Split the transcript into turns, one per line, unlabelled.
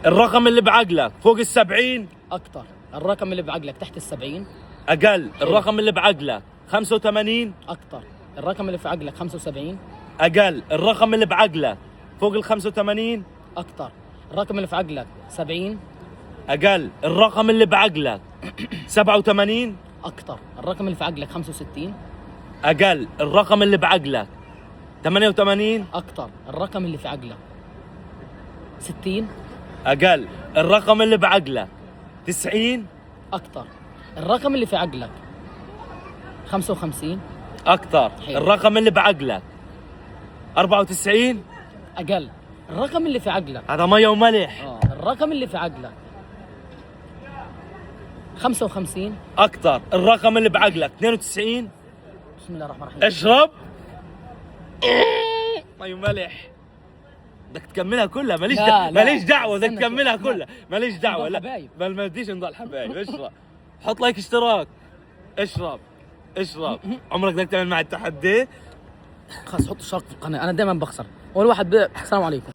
الرقم اللي بعقلك فوق ال70.
اكثر. الرقم اللي بعقلك تحت ال70.
اقل. الرقم اللي بعقلك 85.
اكثر. الرقم اللي في عقلك 75.
اقل. الرقم اللي بعقلك فوق ال85.
اكثر. الرقم اللي في عقلك 70.
اقل. الرقم اللي بعقلك 87.
اكثر. الرقم اللي في عقلك 65.
اقل. الرقم اللي بعقلك 88.
اكثر. الرقم اللي في عقلك 60.
اقل. الرقم اللي بعقلك 90.
اكثر. الرقم اللي في عقلك 55.
اكثر.
حلو.
الرقم اللي بعقلك 94.
اقل. الرقم اللي في عقلك
هذا ميه وملح.
الرقم اللي في عقلك 55.
اكثر. الرقم اللي بعقلك 92.
بسم الله الرحمن الرحيم.
اشرب. ميه وملح. بدك تكملها كلها. ماليش دعوه. بدك تكملها كلها. ماليش دعوه. لا ما بديش نضل حبايب. اشرب. حط لايك اشتراك. اشرب. عمرك بدك تعمل معي التحدي؟
خلاص حط اشتراك في القناه، انا دائما بخسر. اول واحد السلام عليكم.